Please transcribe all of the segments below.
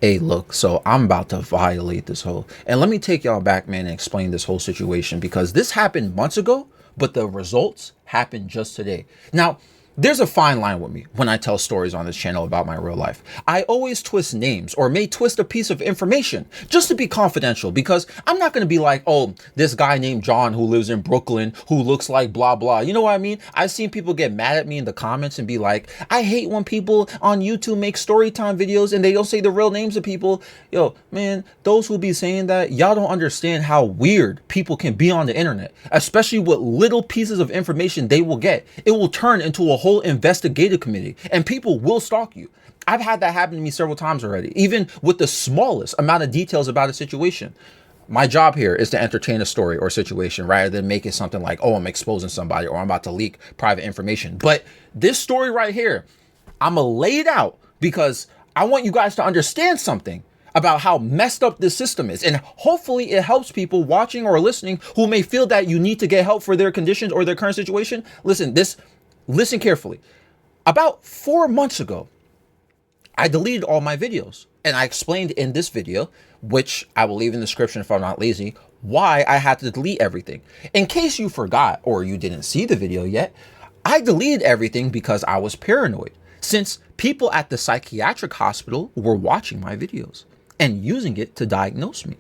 Hey, look, so I'm about to violate this whole, and let me take y'all back, man, and explain this whole situation because this happened months ago, but the results happened just today. Now, there's a fine line with me when I tell stories on this channel about my real life. I always twist names or may twist a piece of information just to be confidential because I'm not going to be like, oh, this guy named John who lives in Brooklyn who looks like blah, blah. You know what I mean? I've seen people get mad at me in the comments and be like, I hate when people on YouTube make story time videos and they don't say the real names of people. Yo, man, those who be saying that, y'all don't understand how weird people can be on the internet, especially with little pieces of information they will get. It will turn into a whole investigative committee and people will stalk you. I've had that happen to me several times already, even with the smallest amount of details about a situation. My job here is to entertain a story or situation rather than make it something like, oh, I'm exposing somebody or I'm about to leak private information. But this story right here, I'm gonna lay it out because I want you guys to understand something about how messed up this system is. And hopefully it helps people watching or listening who may feel that you need to get help for their conditions or their current situation. Listen carefully. About 4 months ago, I deleted all my videos and I explained in this video, which I will leave in the description if I'm not lazy, why I had to delete everything. In case you forgot or you didn't see the video yet, I deleted everything because I was paranoid since people at the psychiatric hospital were watching my videos and using it to diagnose me.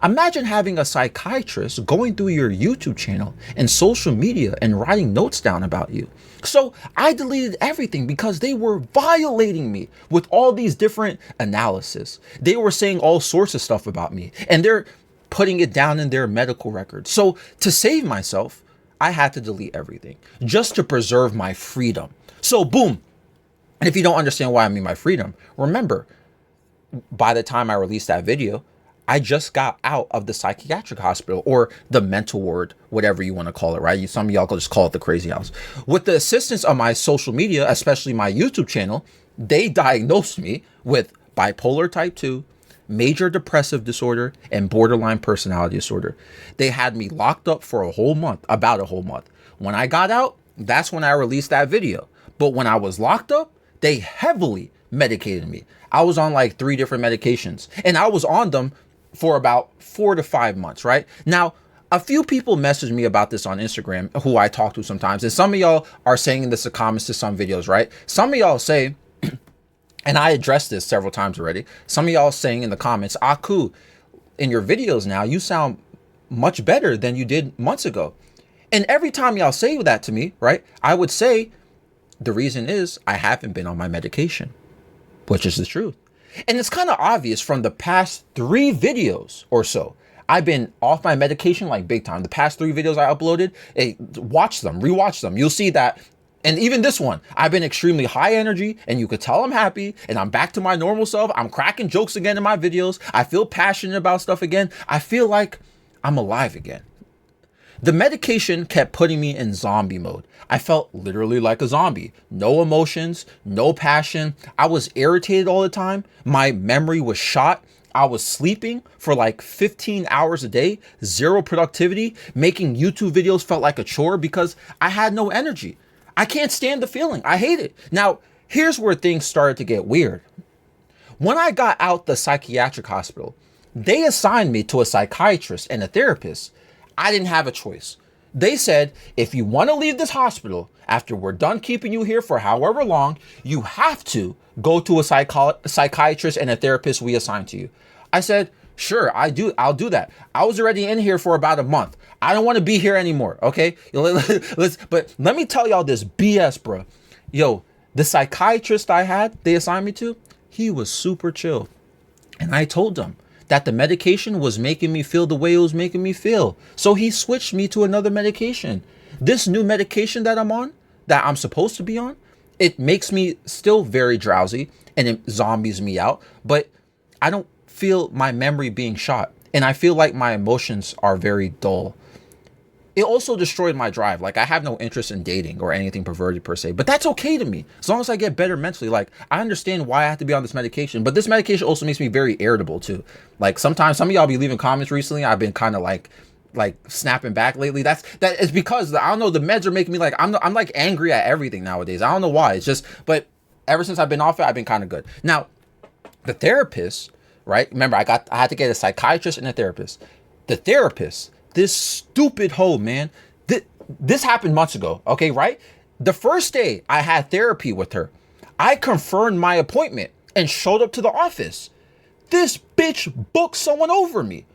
Imagine having a psychiatrist going through your YouTube channel and social media and writing notes down about you. So I deleted everything because they were violating me with all these different analysis. They were saying all sorts of stuff about me and they're putting it down in their medical records. So to save myself, I had to delete everything just to preserve my freedom. So boom. And if you don't understand why I mean my freedom, remember, by the time I released that video, I just got out of the psychiatric hospital or the mental ward, whatever you want to call it, right? Some of y'all could just call it the crazy house. With the assistance of my social media, especially my YouTube channel, they diagnosed me with bipolar type 2, major depressive disorder, and borderline personality disorder. They had me locked up for about a whole month. When I got out, that's when I released that video. But when I was locked up, they heavily medicated me. I was on like 3 different medications and I was on them for about 4 to 5 months, right? Now, a few people message me about this on Instagram who I talk to sometimes. And some of y'all are saying this in comments to some videos, right? Some of y'all say, and I addressed this several times already. Some of y'all saying in the comments, Aku, in your videos now, you sound much better than you did months ago. And every time y'all say that to me, right? I would say, the reason is I haven't been on my medication, which is the truth. And it's kind of obvious from the past 3 videos or so. I've been off my medication like big time. The past 3 videos I uploaded, watch them, rewatch them. You'll see that. And even this one, I've been extremely high energy and you could tell I'm happy and I'm back to my normal self. I'm cracking jokes again in my videos. I feel passionate about stuff again. I feel like I'm alive again. The medication kept putting me in zombie mode. I felt literally like a zombie. No emotions, no passion. I was irritated all the time. My memory was shot. I was sleeping for like 15 hours a day, 0 productivity. Making YouTube videos felt like a chore because I had no energy. I can't stand the feeling. I hate it. Now, here's where things started to get weird. When I got out the psychiatric hospital, they assigned me to a psychiatrist and a therapist. I didn't have a choice. They said, if you want to leave this hospital after we're done keeping you here for however long, you have to go to a psychiatrist and a therapist we assign to you. I said, sure, I'll do that. I was already in here for about a month. I don't want to be here anymore. Okay. But let me tell y'all this BS, bro. Yo, the psychiatrist they assigned me to, he was super chill. And I told them that the medication was making me feel the way it was making me feel. So he switched me to another medication. This new medication that I'm on, that I'm supposed to be on, it makes me still very drowsy and it zombies me out, but I don't feel my memory being shot. And I feel like my emotions are very dull. It also destroyed my drive. Like I have no interest in dating or anything perverted per se, but that's okay to me. As long as I get better mentally, like I understand why I have to be on this medication, but this medication also makes me very irritable too. Like sometimes some of y'all be leaving comments recently. I've been kind of like snapping back lately. That is because I don't know, the meds are making me like, I'm like angry at everything nowadays. I don't know why. It's just, but ever since I've been off it, I've been kind of good. Now, the therapist right? Remember, I had to get a psychiatrist and a therapist. The therapist, this stupid hoe, man. This happened months ago, okay, right? The first day I had therapy with her, I confirmed my appointment and showed up to the office. This bitch booked someone over me.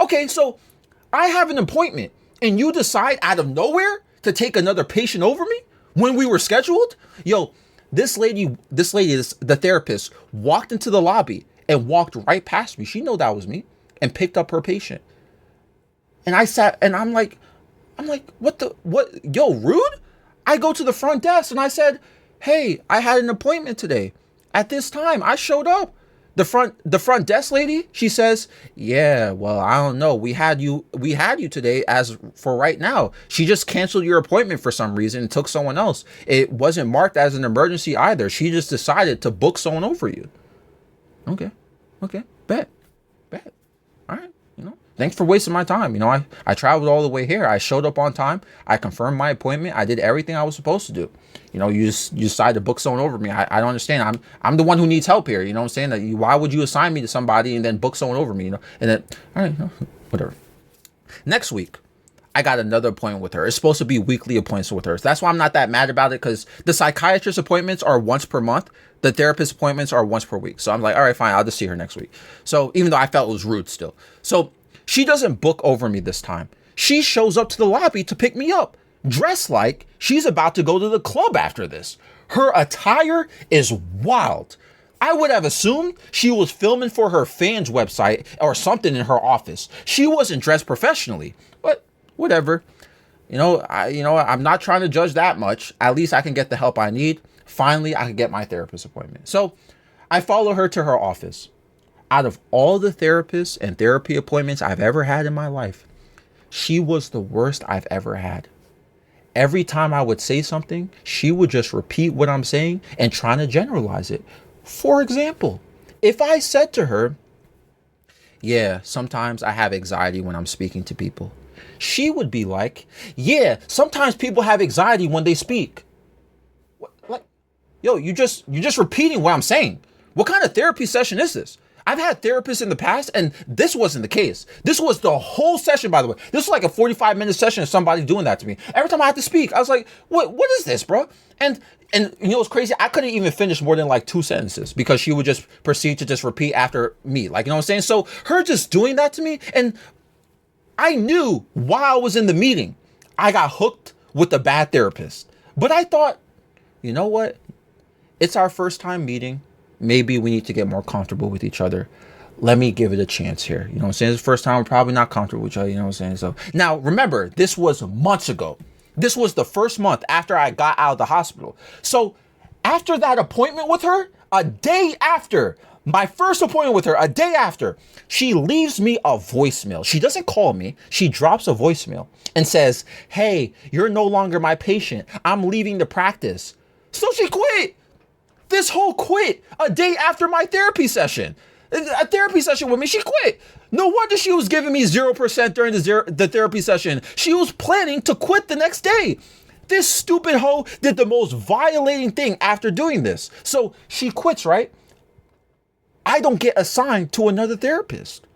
Okay, so I have an appointment and you decide out of nowhere to take another patient over me when we were scheduled? Yo, this lady, the therapist, walked into the lobby and walked right past me. She knew that was me and picked up her patient. And I sat and I'm like, what? Yo, rude? I go to the front desk and I said, hey, I had an appointment today at this time. I showed up. The front desk lady, she says, yeah, well, I don't know. We had you today as for right now. She just canceled your appointment for some reason and took someone else. It wasn't marked as an emergency either. She just decided to book someone over you. Okay. Bet. All right. Thanks for wasting my time. I traveled all the way here. I showed up on time. I confirmed my appointment. I did everything I was supposed to do. You decided to book someone over me. I don't understand. I'm the one who needs help here. You know what I'm saying? Why would you assign me to somebody and then book someone over me? And then, all right, whatever. Next week, I got another appointment with her. It's supposed to be weekly appointments with her. So that's why I'm not that mad about it, because the psychiatrist appointments are once per month. The therapist appointments are once per week. So I'm like, all right, fine. I'll just see her next week. So even though I felt it was rude still. So she doesn't book over me this time. She shows up to the lobby to pick me up, dressed like she's about to go to the club after this. Her attire is wild. I would have assumed she was filming for her fans website or something in her office. She wasn't dressed professionally, but whatever. I'm not trying to judge that much. At least I can get the help I need. Finally, I can get my therapist appointment. So I follow her to her office. Out of all the therapists and therapy appointments I've ever had in my life, she was the worst I've ever had. Every time I would say something, she would just repeat what I'm saying and trying to generalize it. For example, if I said to her, yeah, sometimes I have anxiety when I'm speaking to people, she would be like, yeah, sometimes people have anxiety when they speak. Like, yo, you're just repeating what I'm saying. What kind of therapy session is this? I've had therapists in the past, and this wasn't the case. This was the whole session, by the way. This was like a 45-minute session of somebody doing that to me. Every time I had to speak, I was like, what is this, bro? And what's crazy? I couldn't even finish more than like 2 sentences because she would just proceed to just repeat after me. Like, you know what I'm saying? So her just doing that to me, and I knew while I was in the meeting, I got hooked with a bad therapist. But I thought, you know what? It's our first time meeting. Maybe we need to get more comfortable with each other. Let me give it a chance here. You know what I'm saying? It's the first time we're probably not comfortable with each other. You know what I'm saying? So now remember, this was months ago. This was the first month after I got out of the hospital. So after that appointment with her, a day after, my first appointment with her, a day after, she leaves me a voicemail. She doesn't call me. She drops a voicemail and says, hey, you're no longer my patient. I'm leaving the practice. So she quit. This whole quit a day after my therapy session. A therapy session with me, she quit. No wonder she was giving me 0% during the therapy session. She was planning to quit the next day. This stupid hoe did the most violating thing after doing this. So she quits, right? I don't get assigned to another therapist.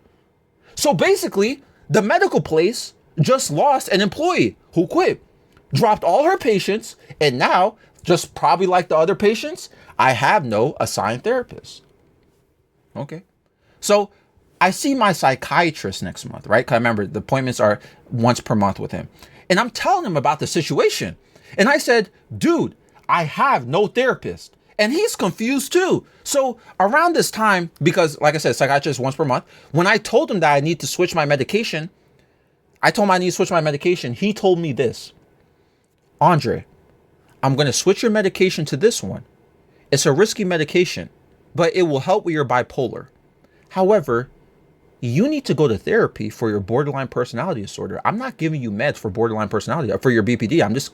So basically, the medical place just lost an employee who quit, dropped all her patients, and now, just probably like the other patients, I have no assigned therapist. Okay. So I see my psychiatrist next month, right? Because remember, the appointments are once per month with him. And I'm telling him about the situation. And I said, dude, I have no therapist. And he's confused too. So around this time, because like I said, psychiatrist once per month, when I told him that I need to switch my medication, he told me this: Andre, I'm going to switch your medication to this one. It's a risky medication, but it will help with your bipolar. However, you need to go to therapy for your borderline personality disorder. I'm not giving you meds for borderline personality, for your BPD.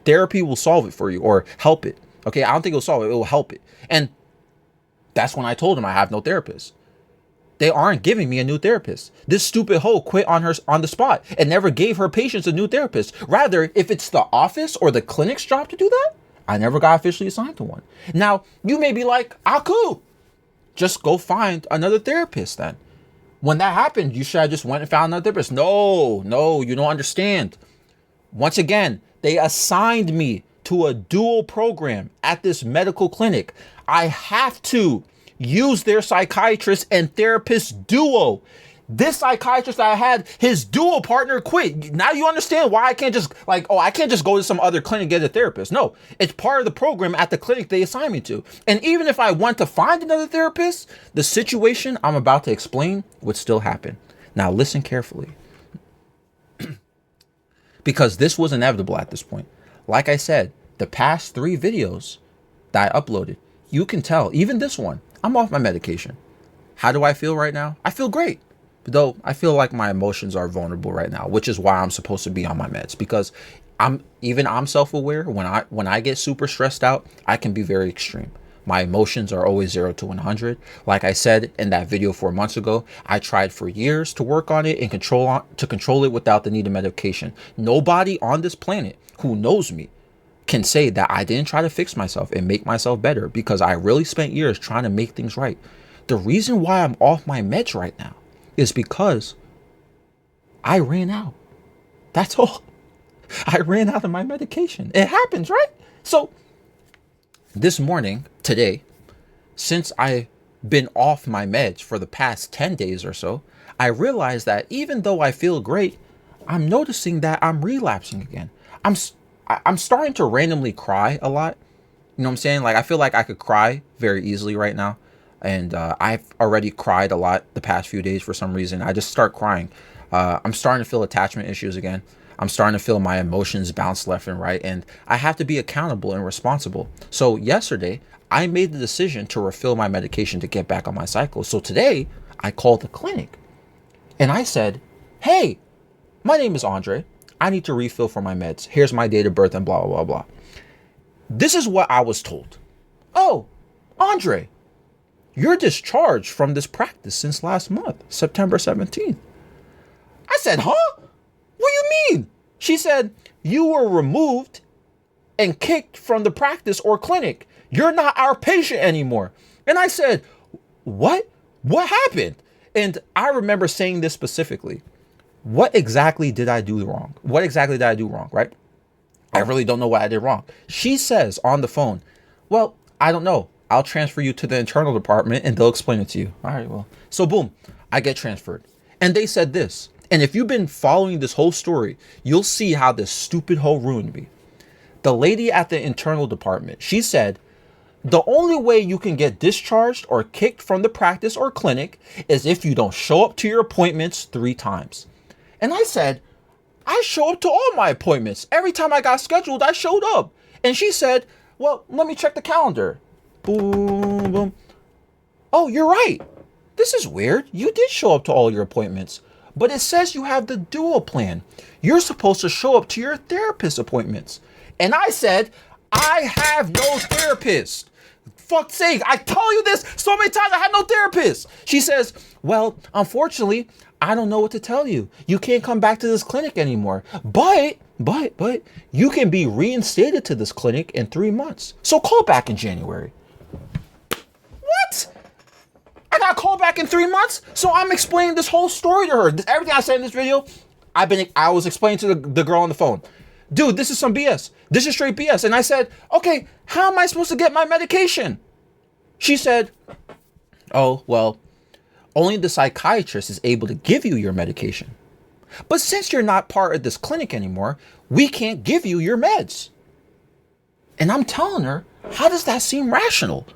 Therapy will solve it for you or help it. Okay, I don't think it'll solve it. It will help it. And that's when I told him I have no therapist. They aren't giving me a new therapist. This stupid hoe quit on the spot and never gave her patients a new therapist. Rather, if it's the office or the clinic's job to do that, I never got officially assigned to one. Now, you may be like, cool. Just go find another therapist then. When that happened, you should have just went and found another therapist. No, you don't understand. Once again, they assigned me to a dual program at this medical clinic. I have to use their psychiatrist and therapist duo. This psychiatrist that I had, his dual partner quit. Now you understand why I can't just I can't just go to some other clinic and get a therapist. No, it's part of the program at the clinic they assigned me to. And even if I want to find another therapist, the situation I'm about to explain would still happen. Now listen carefully. Because this was inevitable at this point. Like I said, the past 3 videos that I uploaded, you can tell, even this one, I'm off my medication. How do I feel right now? I feel great. Though I feel like my emotions are vulnerable right now, which is why I'm supposed to be on my meds, because I'm self-aware. When I get super stressed out, I can be very extreme. My emotions are always 0 to 100. Like I said in that video 4 months ago, I tried for years to work on it and control it without the need of medication. Nobody on this planet who knows me can say that I didn't try to fix myself and make myself better, because I really spent years trying to make things right. The reason why I'm off my meds right now is because I ran out. That's all. I ran out of my medication. It happens, right? So this morning, today, since I've been off my meds for the past 10 days or so, I realized that even though I feel great, I'm noticing that I'm relapsing again. I'm starting to randomly cry a lot. You know what I'm saying? Like, I feel like I could cry very easily right now. And I've already cried a lot the past few days for some reason. I just start crying. I'm starting to feel attachment issues again. I'm starting to feel my emotions bounce left and right. And I have to be accountable and responsible. So yesterday, I made the decision to refill my medication to get back on my cycle. So today, I called the clinic. And I said, hey, my name is Andre. I need to refill for my meds. Here's my date of birth and blah, blah, blah, blah. This is what I was told. Oh, Andre, you're discharged from this practice since last month, September 17th. I said, huh? What do you mean? She said, you were removed and kicked from the practice or clinic. You're not our patient anymore. And I said, what? What happened? And I remember saying this specifically. What exactly did I do wrong? What exactly did I do wrong, right? I really don't know what I did wrong. She says on the phone, well, I don't know. I'll transfer you to the internal department and they'll explain it to you. All right, well. So boom, I get transferred. And they said this. And if you've been following this whole story, you'll see how this stupid hoe ruined me. The lady at the internal department, she said, the only way you can get discharged or kicked from the practice or clinic is if you don't show up to your appointments 3 times. And I said, I show up to all my appointments. Every time I got scheduled, I showed up. And she said, well, let me check the calendar. Boom, boom. Oh, you're right. This is weird. You did show up to all your appointments, but it says you have the dual plan. You're supposed to show up to your therapist appointments. And I said, I have no therapist. Fuck's sake, I tell you this so many times, I have no therapist. She says, well, unfortunately, I don't know what to tell you. You can't come back to this clinic anymore. But you can be reinstated to this clinic in 3 months. So call back in January. What? I got called back in 3 months? So I'm explaining this whole story to her. Everything I said in this video, I was explaining to the girl on the phone. Dude, this is some BS. This is straight BS. And I said, okay, how am I supposed to get my medication? She said, oh, well, only the psychiatrist is able to give you your medication. But since you're not part of this clinic anymore, we can't give you your meds. And I'm telling her, how does that seem rational?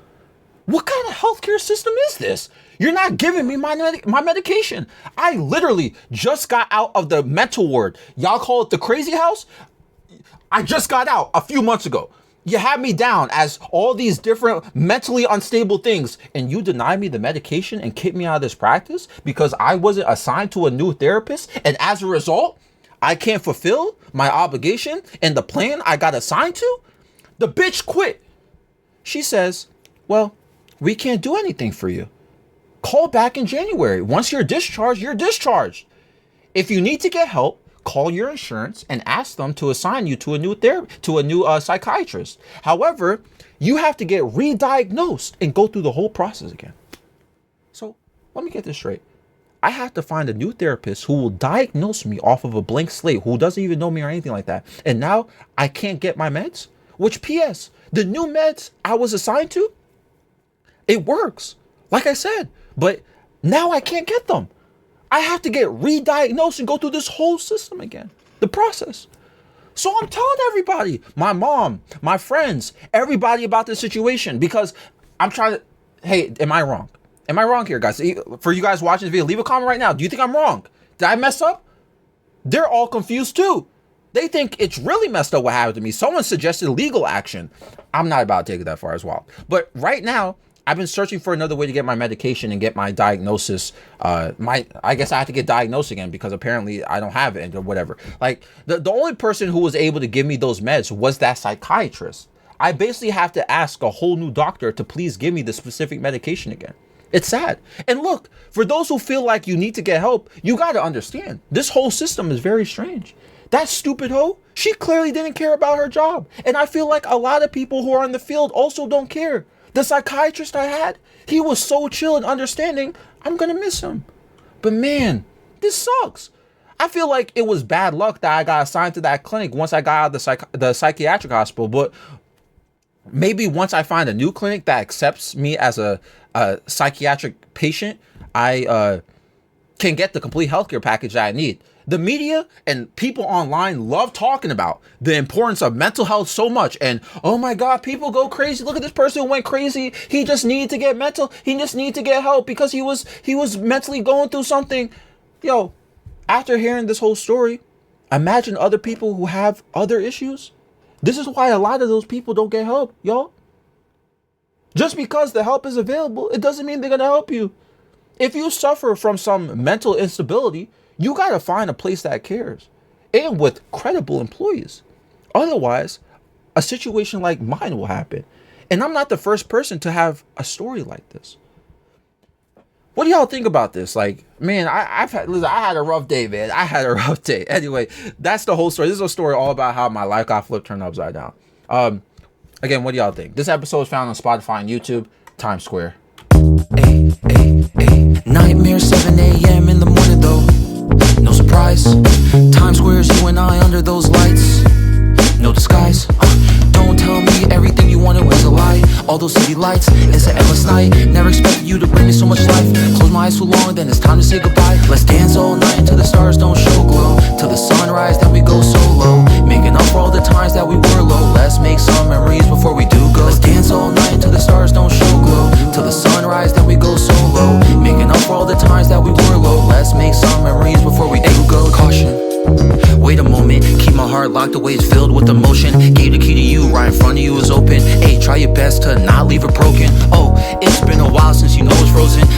What kind of healthcare system is this? You're not giving me my medication. I literally just got out of the mental ward. Y'all call it the crazy house? I just got out a few months ago. You had me down as all these different mentally unstable things, and you denied me the medication and kicked me out of this practice because I wasn't assigned to a new therapist. And as a result, I can't fulfill my obligation and the plan I got assigned to. The bitch quit. She says, well, we can't do anything for you. Call back in January. Once you're discharged, you're discharged. If you need to get help, call your insurance and ask them to assign you to a new psychiatrist. However, you have to get re-diagnosed and go through the whole process again. let me get this straight. I have to find a new therapist who will diagnose me off of a blank slate, who doesn't even know me or anything like that. And now I can't get my meds, which PS, the new meds I was assigned to, it works, like I said, but now I can't get them. I have to get re-diagnosed and go through this whole system again, the process. So I'm telling everybody, my mom, my friends, everybody about this situation, because I'm trying to, hey, am I wrong? Am I wrong here, guys? For you guys watching this video, leave a comment right now. Do you think I'm wrong? Did I mess up? They're all confused too. They think it's really messed up what happened to me. Someone suggested legal action. I'm not about to take it that far as well. But right now, I've been searching for another way to get my medication and get my diagnosis. I guess I have to get diagnosed again because apparently I don't have it or whatever. Like the only person who was able to give me those meds was that psychiatrist. I basically have to ask a whole new doctor to please give me the specific medication again. It's sad. And look, for those who feel like you need to get help, you got to understand this whole system is very strange. That stupid hoe, she clearly didn't care about her job. And I feel like a lot of people who are in the field also don't care. The psychiatrist I had, he was so chill and understanding. I'm going to miss him. But man, this sucks. I feel like it was bad luck that I got assigned to that clinic once I got out of the psychiatric hospital. But maybe once I find a new clinic that accepts me as a psychiatric patient, I can get the complete healthcare package that I need. The media and people online love talking about the importance of mental health so much. And oh my God, people go crazy. Look at this person who went crazy. He just needed to get mental. He just needed to get help because he was mentally going through something. Yo, after hearing this whole story, imagine other people who have other issues. This is why a lot of those people don't get help, y'all. Just because the help is available, it doesn't mean they're going to help you. If you suffer from some mental instability, you got to find a place that cares and with credible employees. Otherwise, a situation like mine will happen. And I'm not the first person to have a story like this. What do y'all think about this? Like, man, I had a rough day, man. I had a rough day. Anyway, that's the whole story. This is a story all about how my life got flipped, turned upside down. Again, what do y'all think? This episode is found on Spotify and YouTube. Times Square. Nightmare 7 a.m. in the morning though. No surprise. Times Square's you and I under those lights. No disguise. Don't tell me everything you wanted was a lie. All those city lights, it's an endless night. Never expected you to bring me so much life. Close my eyes too long, then it's time to say goodbye. Let's dance all night till the stars don't show glow. Till the sunrise, then we go solo. Making up for all the times that we were low. Let's make some memories before we do go. Let's dance all night till the stars don't show glow. Till the sunrise, then we go solo. Making up for all the times that we were low. Let's make some memories before we do go. Caution. Wait a moment, keep my heart locked, the way it's filled with emotion. Gave the key to you, right in front of you is open. Hey, try your best to not leave it broken. Oh, it's been a while since you know it's frozen.